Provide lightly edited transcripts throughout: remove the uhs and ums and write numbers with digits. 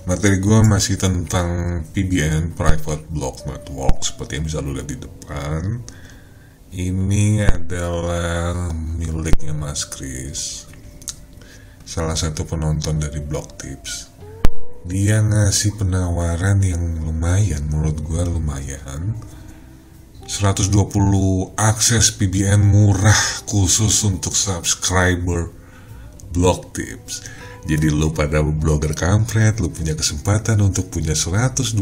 Materi gue masih tentang PBN, Private Block Network, seperti yang bisa lo lihat di depan. Ini adalah miliknya Mas Chris, salah satu penonton dari Block Tips. Dia ngasih penawaran yang lumayan, menurut gue lumayan, 120 akses PBN murah khusus untuk subscriber Block Tips. Jadi lu pada blogger kampret, lu punya kesempatan untuk punya 120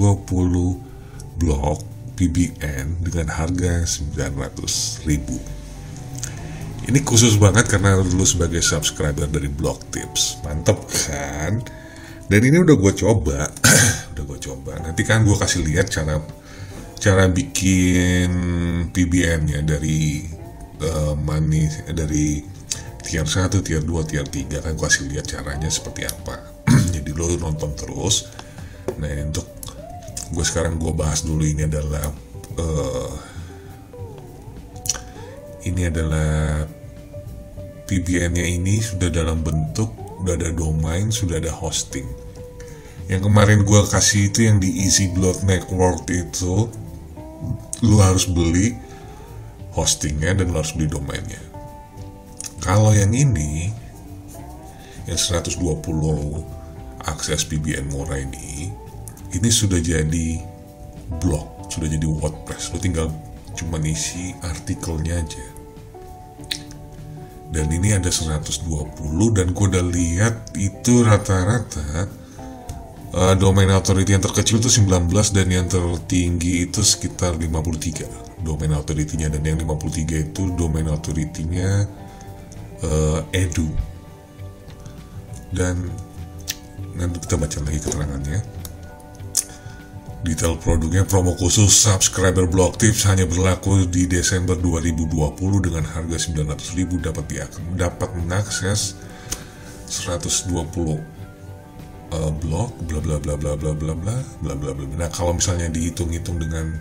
blog PBN dengan harga 900.000. Ini khusus banget karena lu sebagai subscriber dari Block Tips. Mantep kan? Dan ini udah gue coba. Nanti kan gue kasih lihat cara bikin PBN-nya dari dari tier 1, tier 2, tier 3 kan gue kasih lihat caranya seperti apa. Jadi lo nonton terus. Nah, untuk gue sekarang gue bahas dulu, ini adalah PBN-nya. Ini sudah dalam bentuk, udah ada domain, sudah ada hosting. Yang kemarin gue kasih itu yang di Easy Block Network itu, lo harus beli hostingnya dan lo harus beli domainnya. Kalau yang ini, yang 120 akses PBN murah ini sudah jadi blog, sudah jadi WordPress. Lo tinggal cuma isi artikelnya aja. Dan ini ada 120, dan gue udah lihat itu rata-rata domain authority yang terkecil itu 19 dan yang tertinggi itu sekitar 53 domain authority-nya. Dan yang 53 itu domain authority-nya edu. Dan nanti kita baca lagi keterangannya. Detail produknya: promo khusus subscriber Block Tips hanya berlaku di Desember 2020 dengan harga 900.000, dapat mengakses 120 blog bla bla bla bla bla bla bla bla bla bla. Nah, kalau misalnya dihitung-hitung dengan,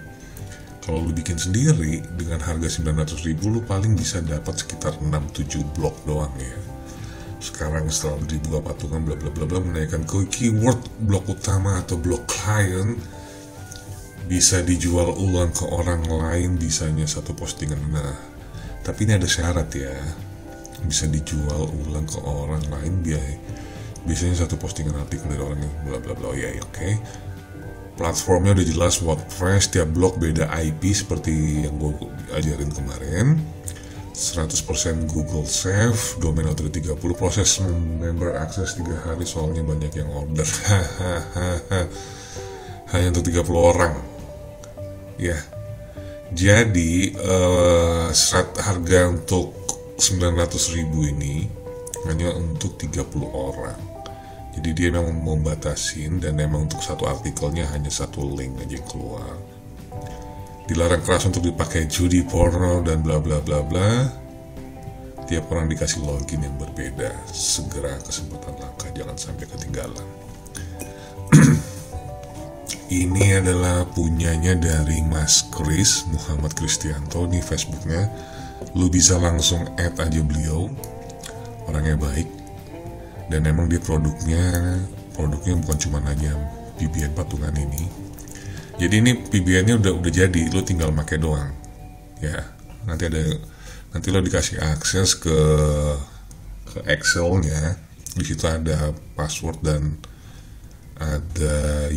kalau lu bikin sendiri dengan harga 900.000, lu paling bisa dapat sekitar 6-7 blok doang ya. Sekarang setelah dibuka patungan bla bla bla bla, menaikkan keyword blok utama atau blok klien, bisa dijual ulang ke orang lain, bisanya satu postingan. Nah, tapi ini ada syarat ya, bisa dijual ulang ke orang lain, biasanya satu postingan artikel dari orang yang bla bla bla. Oh ya, oke. Platformnya udah jelas WordPress, tiap blog beda IP seperti yang gue ajarin kemarin. 100% Google Save, domain authority 30, proses member akses 3 hari soalnya banyak yang order. Hanya untuk 30 orang. Ya. Jadi harga untuk 900.000 ini hanya untuk 30 orang. Jadi dia memang membatasin, dan memang untuk satu artikelnya hanya satu link aja yang keluar. Dilarang keras untuk dipakai judi, porno, dan bla bla bla bla. Tiap orang dikasih login yang berbeda. Segera, kesempatan langka, jangan sampai ketinggalan. Ini adalah punyanya dari Mas Chris, Muhammad Kristianto, nih Facebooknya. Lu bisa langsung add aja beliau, orangnya baik. Dan emang dia produknya bukan cuma hanya PBN patungan ini. Jadi ini PBN-nya udah jadi, lo tinggal pakai doang. Ya, nanti lo dikasih akses ke Excel-nya. Di situ ada password dan ada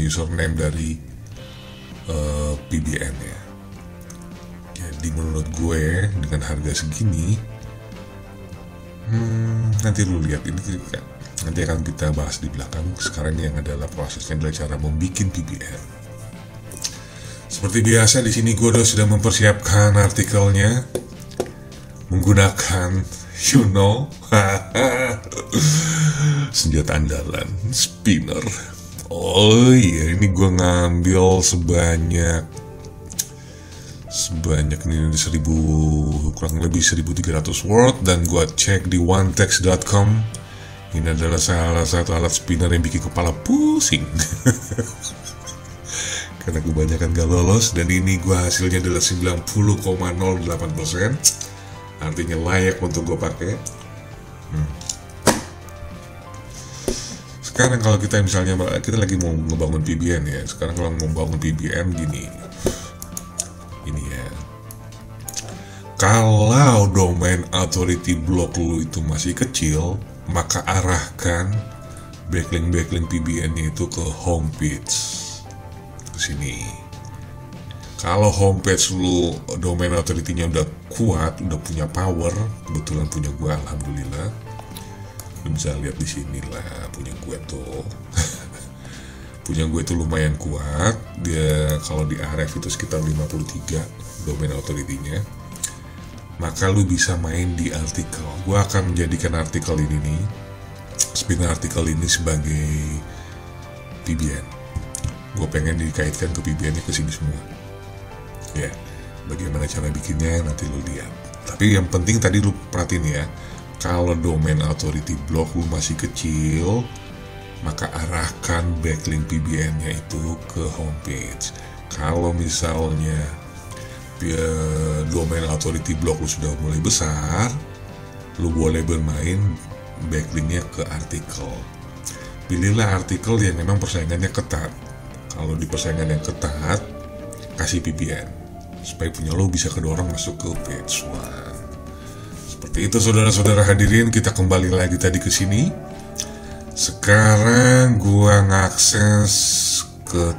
username dari PBN-nya. Jadi menurut gue dengan harga segini, nanti lu lihat, ini nanti akan kita bahas di belakang. Sekarang yang adalah prosesnya adalah cara membuat PBN. Seperti biasa di sini gue sudah mempersiapkan artikelnya menggunakan senjata andalan, spinner. Oh iya, ini gue ngambil sebanyak ini kurang lebih 1.300 word, dan gue cek di onetext.com. Ini adalah salah satu alat spinner yang bikin kepala pusing karena kebanyakan gak lolos. Dan ini gue hasilnya adalah 90,08%, artinya layak untuk gue pakai. sekarang kalau kita misalnya kita lagi mau ngebangun PBN ya, sekarang kalau mau bangun PBN gini, ini ya, kalau domain authority block lu itu masih kecil, maka arahkan backlink PBN-nya itu ke homepage, ke sini. Kalau homepage lu domain authority-nya udah kuat, udah punya power, kebetulan punya gua, alhamdulillah. Lu bisa lihat di sini lah, punya gue tuh. Punya gue tuh lumayan kuat. Dia kalau di Ahref itu sekitar 53 domain authority-nya. Maka lu bisa main di artikel. Gue akan menjadikan artikel ini nih, spinner artikel ini sebagai PBN. Gue pengen dikaitkan ke PBN-nya ke sini semua. Ya, bagaimana cara bikinnya nanti lu lihat. Tapi yang penting tadi lu perhatiin ya, kalau domain authority block lu masih kecil, maka arahkan backlink PBN-nya itu ke homepage. Kalau misalnya domain authority block lu sudah mulai besar, lu boleh bermain backlinknya ke artikel. Pilihlah artikel yang memang persaingannya ketat. Kalau di persaingan yang ketat, kasih PBN supaya punya lo bisa kedorong masuk ke page 1. Seperti itu saudara-saudara hadirin, kita kembali lagi tadi ke sini. Sekarang gua ngakses ke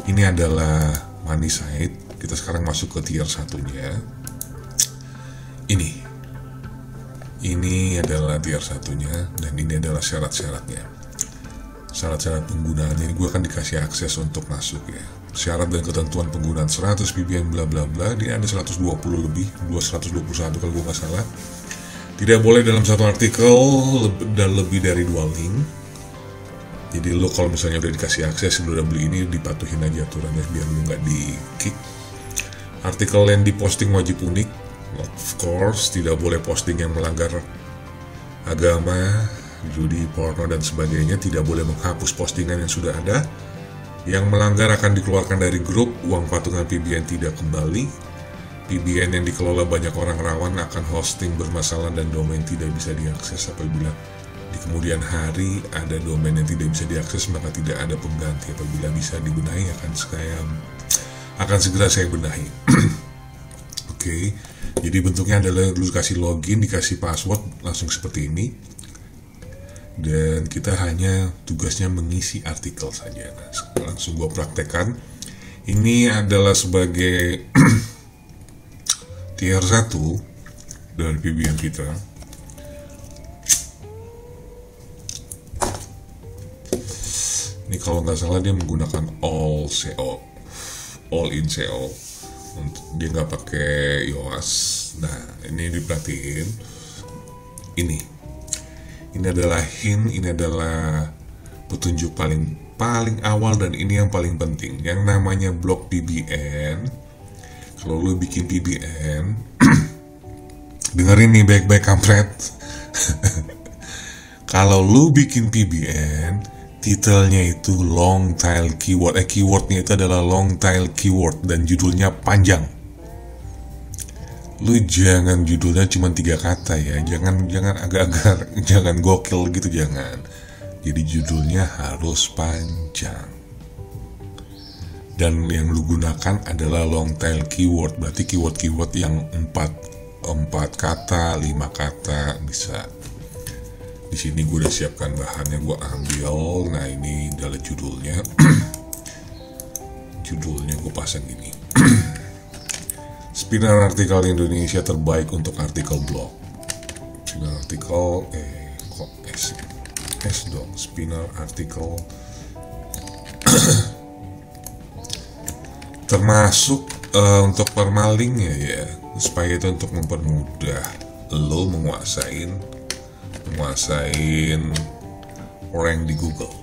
ini adalah money site. Kita sekarang masuk ke tier 1-nya. Ini adalah tier 1-nya dan ini adalah syarat-syaratnya. Syarat-syarat penggunaannya ini gua akan dikasih akses untuk masuk ya. Syarat dan ketentuan penggunaan 100 PBN bla bla bla. Ini ada 120 lebih, 221 kalau gue nggak salah. Tidak boleh dalam satu artikel dan lebih dari 2 link. Jadi lo kalau misalnya udah dikasih akses, lo udah beli ini, dipatuhin aja aturannya biar lo nggak di kick. Artikel yang diposting wajib unik, of course. Tidak boleh posting yang melanggar agama, judi, porno dan sebagainya. Tidak boleh menghapus postingan yang sudah ada. Yang melanggar akan dikeluarkan dari grup, uang patungan PBN tidak kembali. PBN yang dikelola banyak orang rawan akan hosting bermasalah dan domain tidak bisa diakses. Apabila di kemudian hari ada domain yang tidak bisa diakses, maka tidak ada pengganti. Apabila bisa dibenahi akan segera saya benahi. Oke, jadi bentuknya adalah lu kasih login, dikasih password langsung seperti ini. Dan kita hanya tugasnya mengisi artikel saja. Nah, langsung gua praktekkan. Ini adalah sebagai tier 1 dari PBN kita. Ini kalau nggak salah dia menggunakan all in SEO. Dia nggak pakai yoast. Nah, ini diperhatiin. Ini adalah hint, ini adalah petunjuk paling awal dan ini yang paling penting. Yang namanya blok PBN. Kalau lu bikin PBN, dengerin nih baik-baik kampret. Kalau lu bikin PBN, titelnya itu long tail keyword. Keywordnya itu adalah long tail keyword dan judulnya panjang. Lu jangan judulnya cuma 3 kata ya, jangan agak-agak, jangan gokil gitu, jangan. Jadi judulnya harus panjang. Dan yang lu gunakan adalah long tail keyword, berarti keyword yang 4 kata, 5 kata bisa. Di sini gue udah siapkan bahannya, gue ambil. Nah, ini adalah judulnya. Judulnya gue pasang gini. Spinner artikel Indonesia terbaik untuk artikel blog. Spinner artikel kok S dong. Spinner artikel termasuk untuk permalingnya ya, supaya itu untuk mempermudah lo menguasain rank di Google.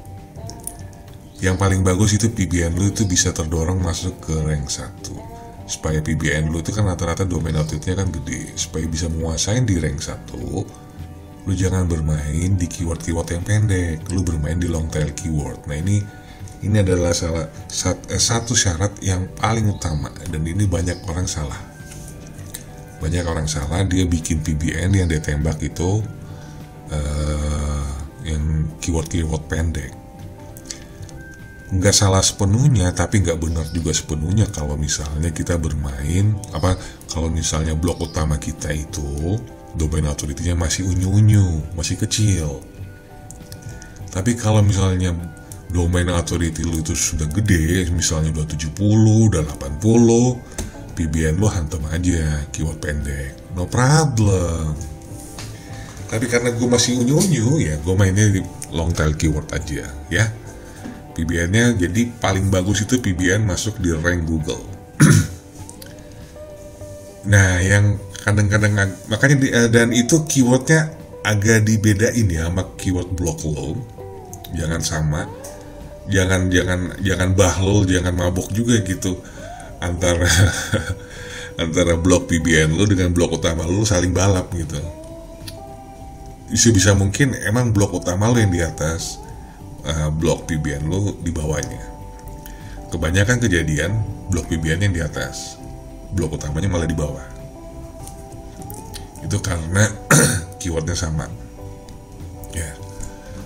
Yang paling bagus itu PBN lo itu bisa terdorong masuk ke rank 1. Supaya PBN lu itu kan rata-rata domain authority-nya kan gede. Supaya bisa menguasain di rank 1, lu jangan bermain di keyword-keyword yang pendek, lu bermain di long tail keyword. Nah, ini adalah satu syarat yang paling utama, dan ini banyak orang salah. Dia bikin PBN yang dia tembak itu yang keyword pendek. Nggak salah sepenuhnya, tapi nggak benar juga sepenuhnya kalau misalnya kita bermain kalau misalnya blok utama kita itu domain authority-nya masih unyu-unyu, masih kecil. Tapi kalau misalnya domain authority lu itu sudah gede, misalnya udah 70, udah 80, PBN lu hantam aja keyword pendek, no problem. Tapi karena gue masih unyu-unyu, ya gue mainnya di long tail keyword aja ya. PBN-nya jadi paling bagus itu PBN masuk di rank Google. Nah, yang kadang-kadang makanya dan itu keywordnya agak dibedain ya sama keyword blok lo. Jangan sama, jangan bahlul, jangan mabok juga gitu antara antara blok PBN lo dengan blok utama lo saling balap gitu. Bisa mungkin emang blok utama lo yang di atas, blok PBN lo di bawahnya. Kebanyakan kejadian blok PBN yang di atas, blok utamanya malah di bawah. Itu karena keywordnya sama ya.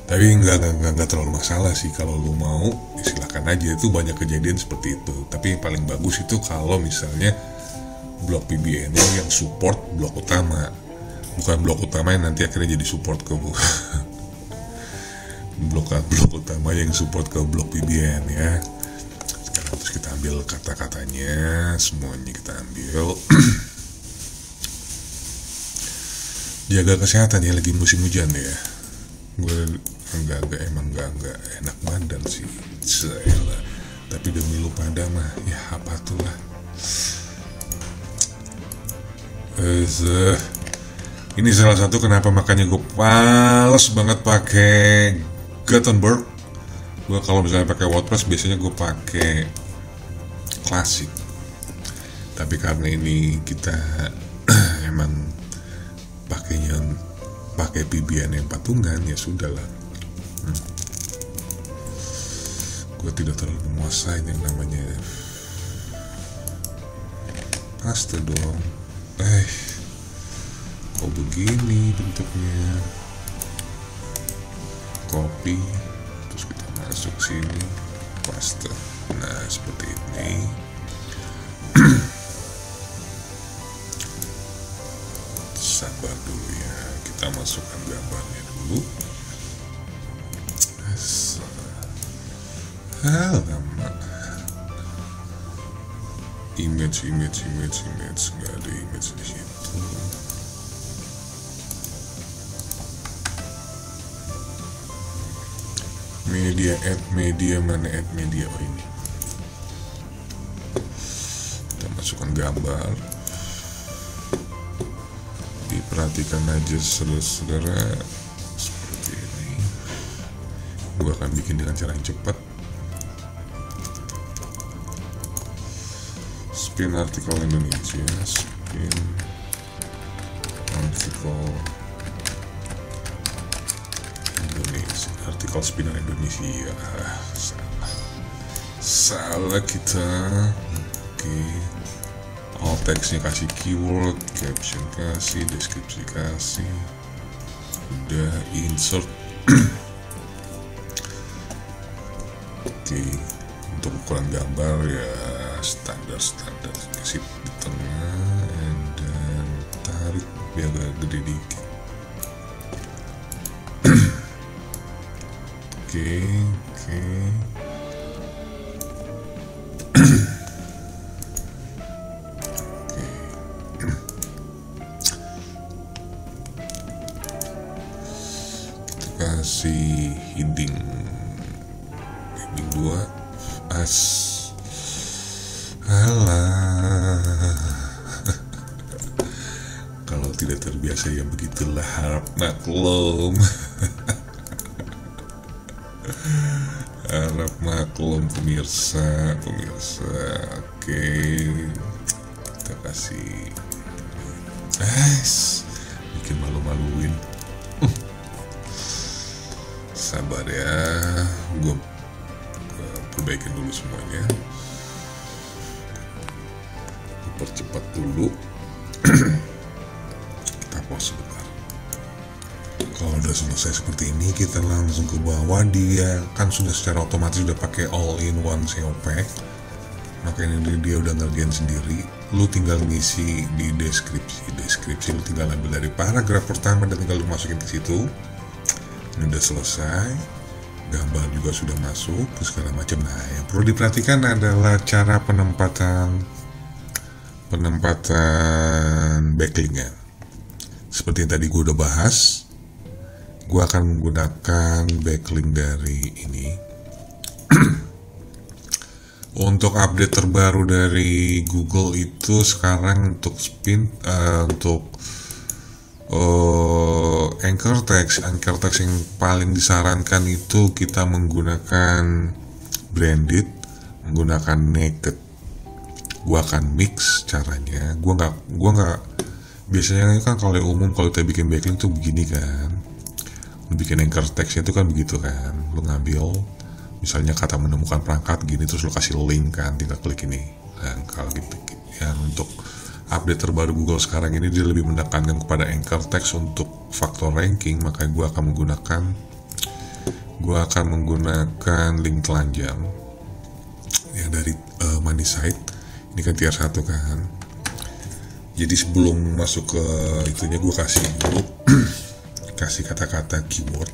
Tapi nggak terlalu masalah sih kalau lo mau, silakan aja. Itu banyak kejadian seperti itu. Tapi yang paling bagus itu kalau misalnya blok PBN yang support blok utama, bukan blok utama yang nanti akhirnya jadi support ke blok utama yang support ke blok PBN ya. Sekarang terus kita ambil kata-katanya, semuanya kita ambil. Jaga kesehatan ya, lagi musim hujan ya. Gue emang enggak enak badan sih, tapi demi lu pada mah ya apa tuh lah. Ini salah satu kenapa makanya gue males banget pakai Gutenberg. Gue kalau misalnya pakai WordPress biasanya gue pakai klasik. Tapi karena ini kita emang pakai PBN yang patungan, ya sudahlah. Gue tidak terlalu menguasai yang namanya paste dong. Kok begini bentuknya? Copy, terus kita masuk sini, paste. Nah, seperti ini. Sabar dulu ya, kita masukkan gambarnya dulu. Lama. Image, nggak ada image di situ. Add media, mana add media? Oh ini. Kita masukkan gambar. Diperhatikan aja saudara-saudara, seperti ini. Gue akan bikin dengan cara yang cepat. Spin artikel Indonesia, spin artikel Indonesia, artikel spinner Indonesia. Salah kita. Oke. Alt text-nya kasih keyword, caption kasih, deskripsi kasih. Udah, insert. Oke. Untuk ukuran gambar ya standar kasih di tengah, dan tarik biar agak gede dikit. Oke. Kita kasih heading 2 kalau tidak terbiasa ya begitulah, harap maklum. Harap maklum pemirsa. Oke, kita kasih bikin malu-maluin. Sabar ya, gue perbaikin dulu semuanya. Percepat dulu. Kita pause sebentar. Kalau udah selesai seperti ini, kita langsung ke bawah. Dia kan sudah secara otomatis udah pakai all-in-one SEO pack, makanya dia udah ngerjain sendiri. Lu tinggal ngisi di deskripsi lu tinggal ambil dari paragraf pertama dan tinggal lu masukin ke situ. Ini udah selesai, gambar juga sudah masuk, segala macam. Nah, yang perlu diperhatikan adalah cara penempatan backlinknya. Seperti yang tadi gue udah bahas, gue akan menggunakan backlink dari ini. Untuk update terbaru dari Google itu sekarang untuk anchor text yang paling disarankan itu kita menggunakan branded, menggunakan naked. Gua akan mix caranya. Gua nggak biasanya kan kalau umum kalau kita bikin backlink tuh begini kan. Lu bikin anchor textnya itu kan begitu kan. Lu ngambil misalnya kata menemukan perangkat gini, terus lu kasih link kan, tinggal klik ini. Dan kalau gitu ya, untuk update terbaru Google sekarang ini dia lebih menekankan kepada anchor text untuk faktor ranking, maka gue akan menggunakan link telanjang ya dari Moneysite. Ini kan tier 1 kan, jadi sebelum masuk ke itunya gue kasih dulu kasih kata-kata keyword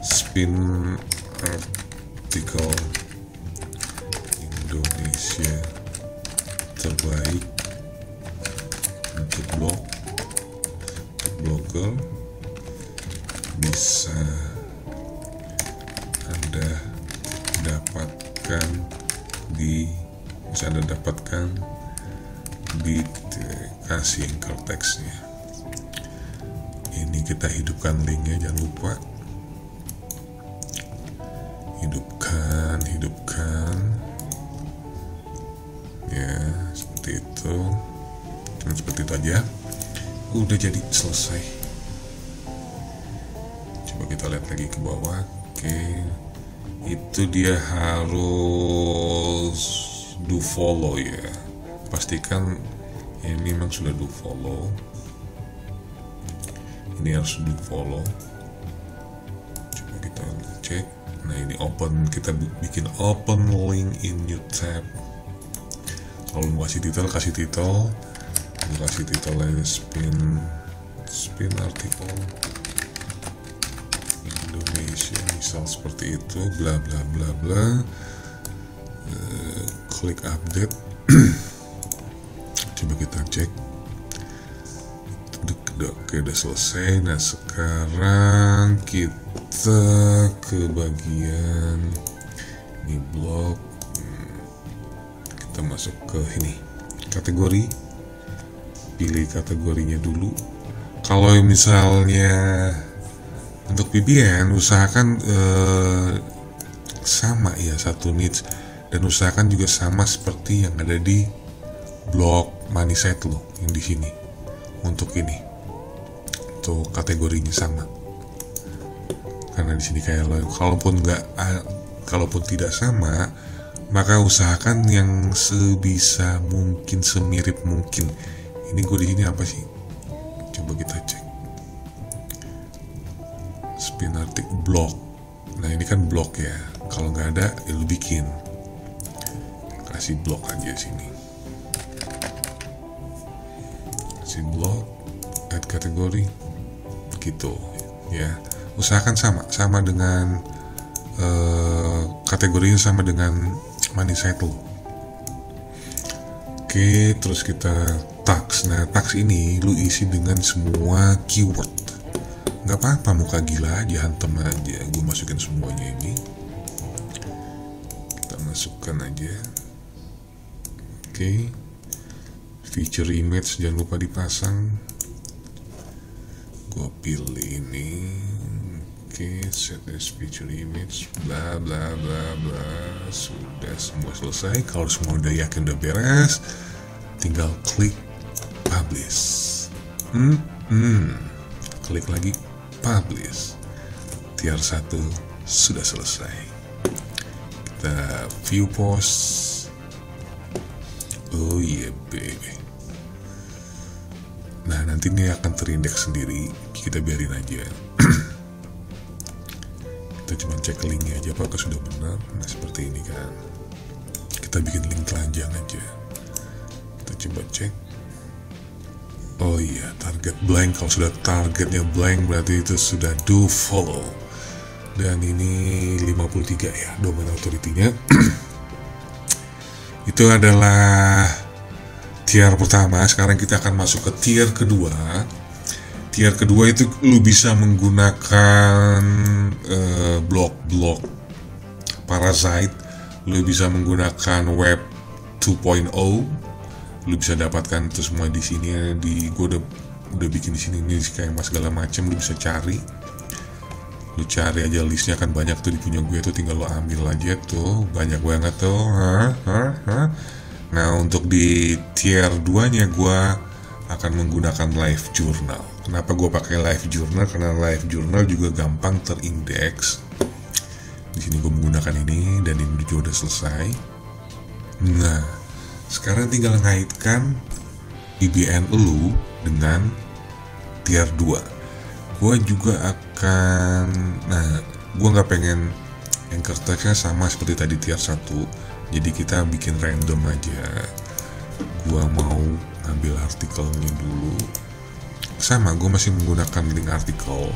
spin artikel Indonesia terbaik untuk blogger bisa Anda dapatkan di kasih anchor text-nya. Ini kita hidupkan linknya, jangan lupa hidupkan ya, seperti itu. Cuma seperti itu aja, udah jadi selesai. Coba kita lihat lagi ke bawah. Oke, itu dia harus do follow ya, pastikan ini memang sudah do follow. Ini harus do follow. Coba kita cek. Nah, ini open, kita bikin open link in new tab. Kalau mau kasih title, kasih title lagi spin artikel Indonesia, misal seperti itu, bla bla bla bla. Klik update. Coba kita cek. Oke, udah selesai. Nah, sekarang kita ke bagian ini blog. Kita masuk ke ini kategori, pilih kategorinya dulu. Kalau misalnya untuk VPN usahakan sama ya, satu niche, dan usahakan juga sama seperti yang ada di blog Moneysite lo yang di sini. Untuk ini, untuk kategorinya sama, karena di sini kayak kalaupun tidak sama, maka usahakan yang sebisa mungkin, semirip mungkin. Ini gue di sini apa sih? Coba kita cek. Spin artikel blog. Nah, ini kan blog ya. Kalau nggak ada, ya lu bikin. Kasih blog aja sini. Kasih blog, add kategori, gitu ya. Usahakan sama dengan kategorinya sama dengan Moneysite lo. Oke, terus kita tags. Nah, tags ini lu isi dengan semua keyword. Nggak apa-apa, muka gila aja, hantem aja. Gue masukin semuanya ini. Kita masukkan aja. Oke. Feature image jangan lupa dipasang. Gue pilih ini. Oke, set as feature image, bla bla bla bla. Sudah semua selesai. Kalau semua udah yakin udah beres, tinggal klik publish. Klik lagi publish. Tier 1 sudah selesai. Kita view post. Oh yeah baby. Nah, nanti ini akan terindeks sendiri, kita biarin aja. Kita cuma cek linknya aja apakah sudah benar. Nah seperti ini kan, kita bikin link telanjang aja. Kita coba cek. Oh iya, target blank. Kalau sudah targetnya blank berarti itu sudah do follow. Dan ini 53 ya domain authority-nya. Itu adalah tier pertama. Sekarang kita akan masuk ke tier kedua. Tier kedua itu lu bisa menggunakan blok-blok Parasite, lu bisa menggunakan web 2.0, lu bisa dapatkan itu semua di sini. Gue udah bikin di sini nih kayak segala macam. Lu bisa cari, lu cari aja listnya kan banyak tuh di punya gue tuh, tinggal lu ambil aja tuh, banyak banget tuh. Nah untuk di tier 2 nya gue akan menggunakan live journal. Kenapa gue pakai live journal? Karena live journal juga gampang terindeks. Di sini gue menggunakan ini dan ini juga udah selesai. Nah, sekarang tinggal ngaitkan IBN lu dengan tier 2. Gue juga akan, gue nggak pengen anchor text-nya sama seperti tadi tier 1. Jadi kita bikin random aja. Gue mau ambil artikelnya dulu. Sama, gue masih menggunakan link artikel.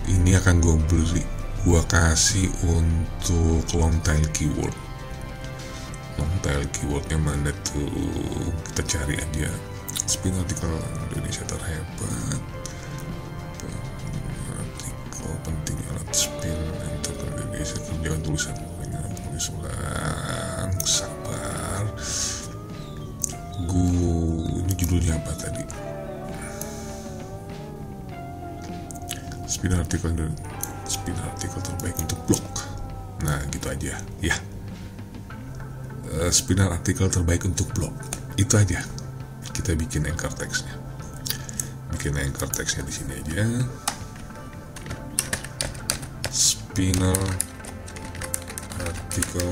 Ini akan gue beli, gue kasih untuk long tail keyword. Long tail keywordnya mana tuh? Kita cari aja. Spin artikel Indonesia terhebat. Artikel penting alat spin untuk Indonesia, kerjaan tulisan tulis ulang. Sabar. Ini judulnya apa tadi? Spin artikel terbaik untuk blog. Nah gitu aja ya. Spin artikel terbaik untuk blog. Itu aja. Kita bikin anchor text-nya. Bikin anchor text-nya di sini aja. Spinner artikel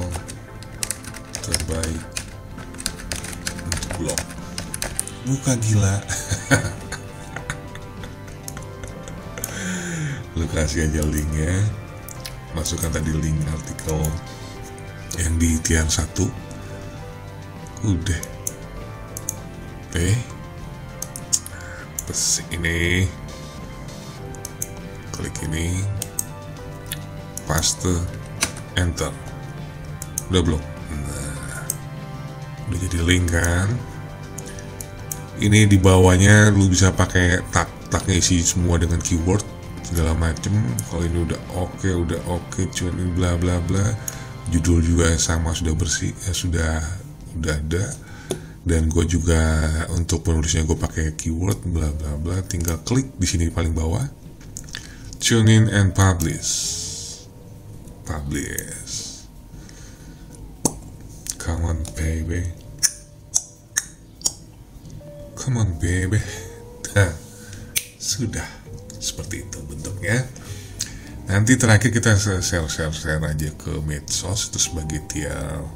terbaik untuk blog. Buka gila. Lu kasih aja linknya, masukkan tadi link artikel yang di tier 1. Udah pesik ini, klik ini, paste, enter, udah belum? Nah, udah jadi link kan. Ini di bawahnya lu bisa pakai tagnya isi semua dengan keyword segala macem. Kalau ini udah oke, cuman ini bla bla bla. Judul juga sama, sudah bersih, sudah ada. Dan gue juga untuk penulisnya gue pakai keyword bla bla bla. Tinggal klik di sini paling bawah, tune in and publish. Come on baby. Nah, sudah seperti itu bentuknya. Nanti terakhir kita share aja ke medsos itu sebagai tieran.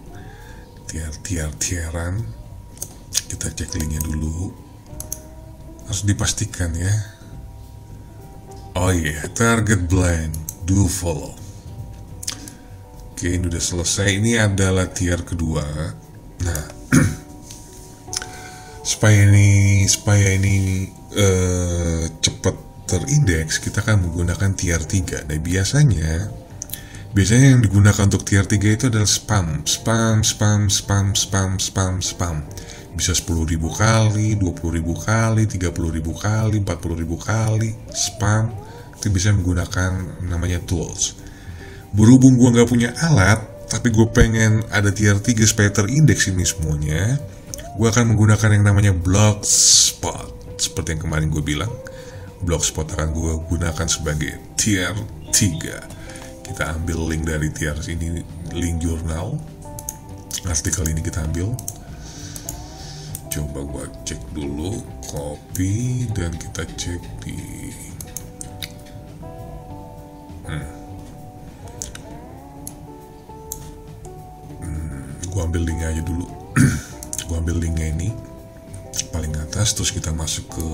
Kita cek linknya dulu, harus dipastikan ya. Oh iya, target blind, do follow. Oke, ini udah selesai. Ini adalah tier kedua. Nah, supaya ini cepat terindeks, kita akan menggunakan tier 3. Nah, biasanya yang digunakan untuk tier 3 itu adalah spam. Bisa 10.000 kali, 20.000 kali, 30.000 kali, 40.000 kali spam. Itu bisa menggunakan namanya tools. Berhubung gue nggak punya alat, tapi gue pengen ada tier 3 supaya terindeks ini semuanya, gue akan menggunakan yang namanya Blogspot. Seperti yang kemarin gue bilang, Blogspot akan gue gunakan sebagai tier 3. Kita ambil link dari tier ini, link jurnal artikel ini kita ambil. Coba gue cek dulu, copy, dan kita cek di gue ambil linknya aja dulu. Gue ambil linknya ini paling atas, terus kita masuk ke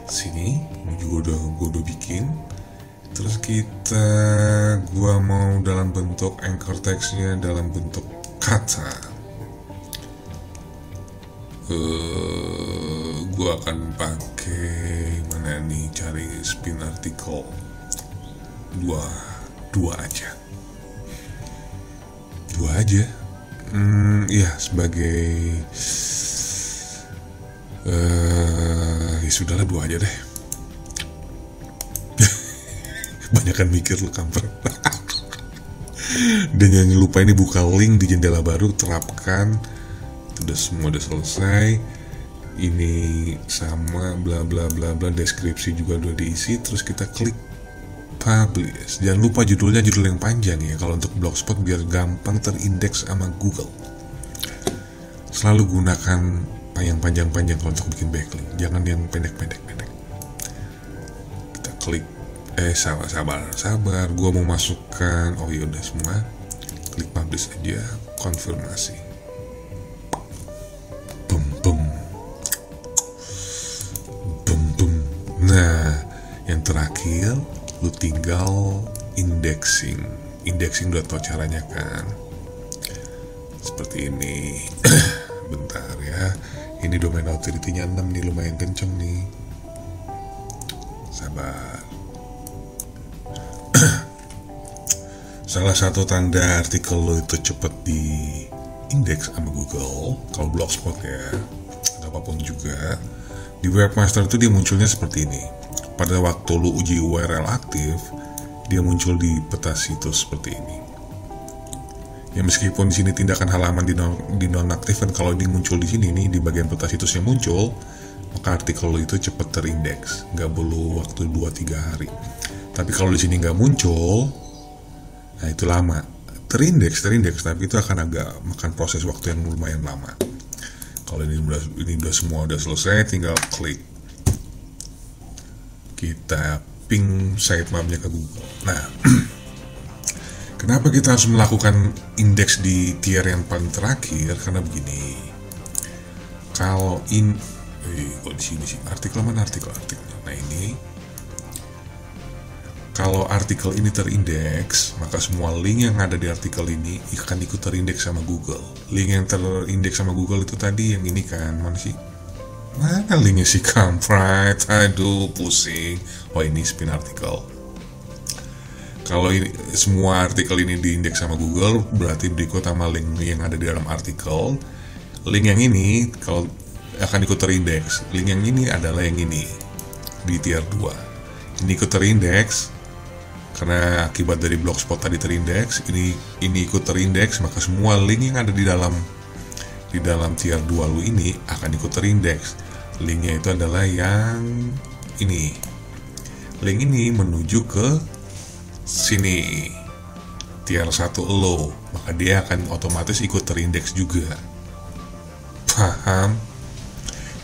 sini. Ini juga gue udah bikin. Terus gua mau dalam bentuk anchor text-nya dalam bentuk kata. Gua akan pakai mana nih, cari spin artikel dua aja. Ya sebagai ya sudahlah, 2 aja deh. Banyakan mikir lu, kampret. Dan jangan lupa ini buka link di jendela baru, terapkan. Itu udah selesai. Ini sama bla bla bla bla, deskripsi juga udah diisi. Terus kita klik publish. Jangan lupa judul yang panjang ya kalau untuk Blogspot, biar gampang terindeks sama Google. Selalu gunakan yang panjang-panjang kalau untuk bikin backlink, jangan yang pendek-pendek. Kita klik sabar, gua mau masukkan, oh iya udah semua, klik publish aja, konfirmasi. Bum. Nah, yang terakhir lu tinggal indexing udah tau caranya kan, seperti ini. Bentar ya, ini domain authority-nya 6 nih, lumayan kenceng nih, sabar. Salah satu tanda artikel lo itu cepet di indeks sama Google, kalau Blogspot ya, atau apapun juga, di webmaster itu dia munculnya seperti ini. Pada waktu lo uji URL aktif, dia muncul di peta situs seperti ini. Ya meskipun di sini tindakan halaman di nonaktifkan, kalau ini muncul di sini nih, di bagian peta situsnya muncul, maka artikel lo itu cepet terindeks, nggak perlu waktu 2-3 hari. Tapi kalau di sini nggak muncul, nah itu lama. Terindeks, tapi itu akan agak makan proses waktu yang lumayan lama. Kalau ini udah semua udah selesai, tinggal klik. Kita ping sitemapnya ke Google. Nah, kenapa kita harus melakukan indeks di tier yang paling terakhir? Karena begini. Kalau kok di sini sih? Artikel mana artikelnya? Nah ini. Kalau artikel ini terindeks, maka semua link yang ada di artikel ini akan ikut terindeks sama Google. Link yang terindeks sama Google itu tadi yang ini kan, mana sih? Mana linknya sih, kampret? Aduh, pusing. Oh ini spin artikel. Kalau semua artikel ini diindeks sama Google, berarti berikut sama link yang ada di dalam artikel. Link yang ini kalau akan ikut terindeks. Link yang ini adalah yang ini di tier 2. Ini ikut terindeks karena akibat dari Blogspot tadi terindeks. Ini ikut terindeks, maka semua link yang ada di dalam tier 2 lu ini akan ikut terindeks. Linknya itu adalah yang ini. Link ini menuju ke sini, tier 1 lo, maka dia akan otomatis ikut terindeks juga. Paham?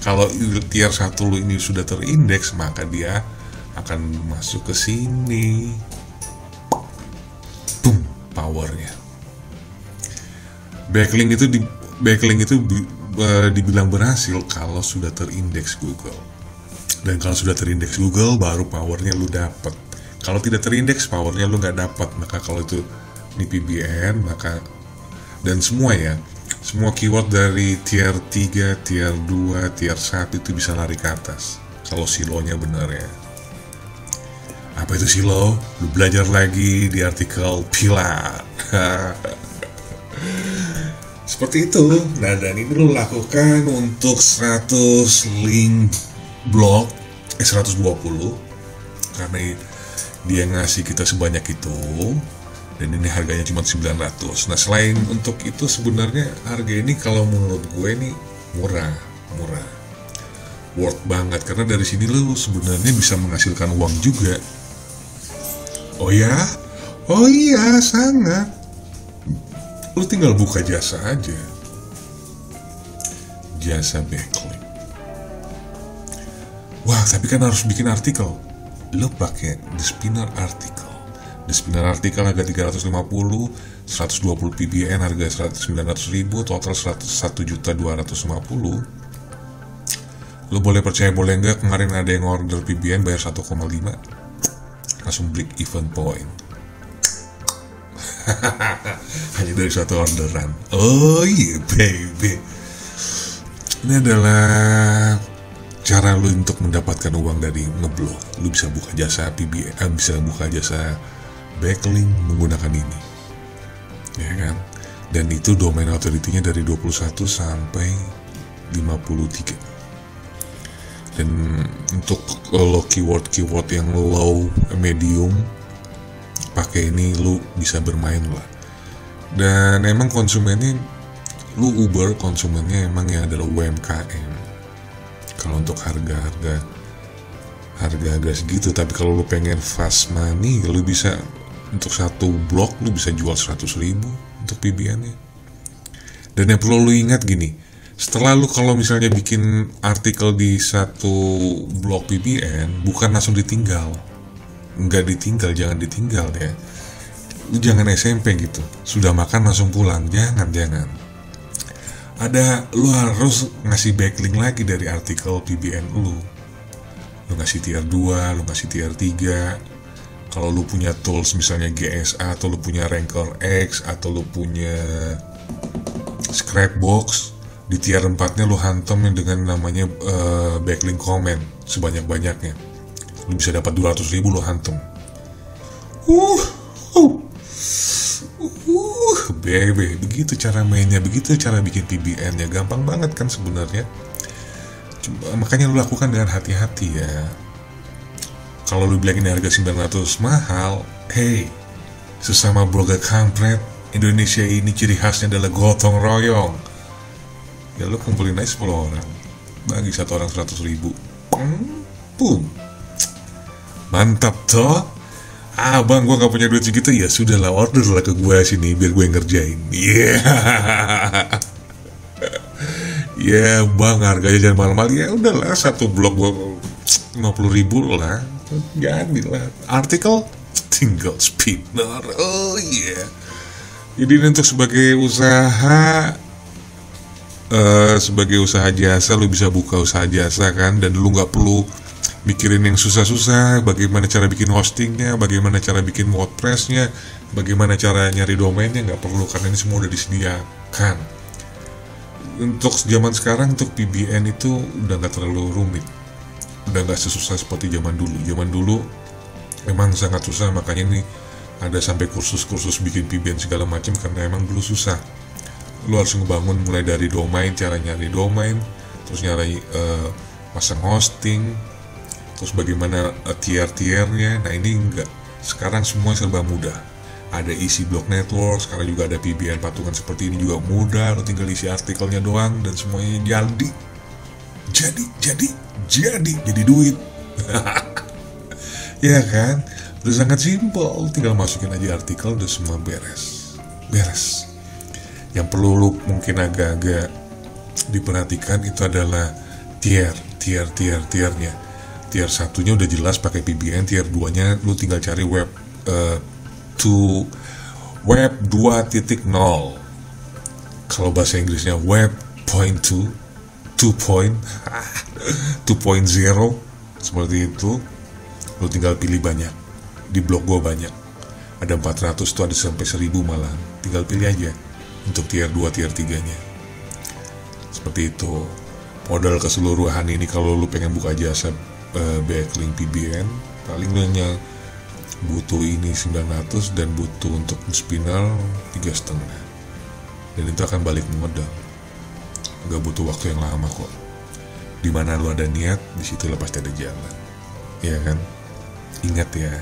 Kalau tier 1 lo ini sudah terindeks, maka dia akan masuk ke sini. Boom, powernya. Backlink itu dibilang berhasil kalau sudah terindeks Google. Dan kalau sudah terindeks Google, baru powernya lu dapet. Kalau tidak terindeks, powernya lu nggak dapat. Maka kalau itu ini PBN, maka dan semua keyword dari tier 3, tier 2, tier 1 itu bisa lari ke atas kalau silonya benar ya. Apa itu silo? Lu belajar lagi di artikel pilar. Seperti itu. Nah, dan ini lu lakukan untuk 100 link blog 120, karena dia ngasih kita sebanyak itu, dan ini harganya cuma 900. Nah, selain untuk itu sebenarnya harga ini kalau menurut gue ini murah, worth banget, karena dari sini lu sebenarnya bisa menghasilkan uang juga. Oh iya, sangat. Lu tinggal buka jasa aja, jasa backlink. Wah, tapi kan harus bikin artikel. Lo pakai The Spinner artikel. The Spinner artikel harga 350, 120 PBN harga 900.000, total 1.250.000. Lo boleh percaya boleh enggak, kemarin ada yang order PBN bayar 1,5. langsung break even point. Hanya dari suatu orderan. Oh iya baby. Ini adalah cara lu untuk mendapatkan uang dari ngeblok. Lu bisa buka jasa PBN, bisa buka jasa backlink menggunakan ini, ya kan? Dan itu domain authority-nya dari 21 sampai 53. Dan untuk lo keyword yang low, medium, pakai ini lu bisa bermain lah. Dan emang konsumennya, lu Uber konsumennya emang yang adalah UMKM. Kalau untuk harga segitu, tapi kalau lu pengen fast money, lu bisa untuk satu blok lu bisa jual 100.000 untuk PBN-nya. Dan yang perlu lu ingat gini, setelah lu kalau misalnya bikin artikel di satu blok PBN, bukan langsung ditinggal. Enggak ditinggal, jangan ditinggal ya. Lu jangan SMP gitu, sudah makan langsung pulang, jangan. Lu harus ngasih backlink lagi dari artikel PBN lu ngasih tier 2, lu ngasih tier 3. Kalau lu punya tools misalnya GSA, atau lu punya Ranker X, atau lu punya Scrapbox, di tier 4-nya lu hantam dengan namanya backlink comment sebanyak-banyaknya. Lu bisa dapat 200.000 lu hantam. Bebe, begitu cara mainnya, begitu cara bikin PBN-nya. Gampang banget kan sebenarnya. Makanya lu lakukan dengan hati-hati ya. Kalau lu bilang ini harga 900 mahal, hey, sesama blogger kampret, Indonesia ini ciri khasnya adalah gotong royong. Ya lu kumpulin aja 10 orang, bagi satu orang 100.000. Boom. Mantap toh. Bang, gue gak punya duit segitu. Ya sudah lah, order lah ke gue sini biar gue ngerjain. Ya bang, harganya jangan mahal-mahal. Ya udahlah, satu blog gue 50.000 lah. Jadilah artikel tinggal spinner. Oh iya. Jadi ini untuk sebagai usaha jasa, lu bisa buka usaha jasa kan, dan lu nggak perlu mikirin yang susah-susah, bagaimana cara bikin hostingnya, bagaimana cara bikin WordPress-nya, bagaimana cara nyari domainnya, nggak perlu, karena ini semua udah disediakan. Untuk zaman sekarang, untuk PBN itu udah nggak terlalu rumit, udah nggak sesusah seperti zaman dulu. Zaman dulu memang sangat susah, makanya ini ada sampai kursus-kursus bikin PBN segala macam, karena emang dulu susah. Lu harus ngebangun mulai dari domain, cara nyari domain, terus nyari pasang hosting, terus bagaimana tier-tiernya. Nah ini enggak, sekarang semua serba mudah. Ada isi blog network, sekarang juga ada PBN patungan seperti ini juga mudah. Lo tinggal isi artikelnya doang dan semuanya jadi duit. Ya kan, udah sangat simpel, tinggal masukin aja artikel, udah semua beres. Yang perlu lu mungkin agak-agak diperhatikan itu adalah tiernya. Tier 1-nya udah jelas pakai PBN, tier 2-nya lu tinggal cari web 2.0. Kalau bahasa Inggrisnya web 2.0 seperti itu. Lu tinggal pilih banyak. Di blog gua banyak. Ada 400 tuh, ada sampai 1000 malah. Tinggal pilih aja untuk tier 2, tier 3-nya. Seperti itu. Modal keseluruhan ini kalau lu pengen buka jasa backlink PBN, paling lu hanya butuh ini 900 dan butuh untuk spinner 3,5, dan itu akan balik modal. Gak butuh waktu yang lama kok. Dimana lu ada niat, di situ lah pasti ada jalan, ya kan? Ingat ya,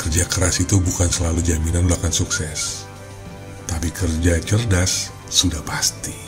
kerja keras itu bukan selalu jaminan lu akan sukses, tapi kerja cerdas sudah pasti.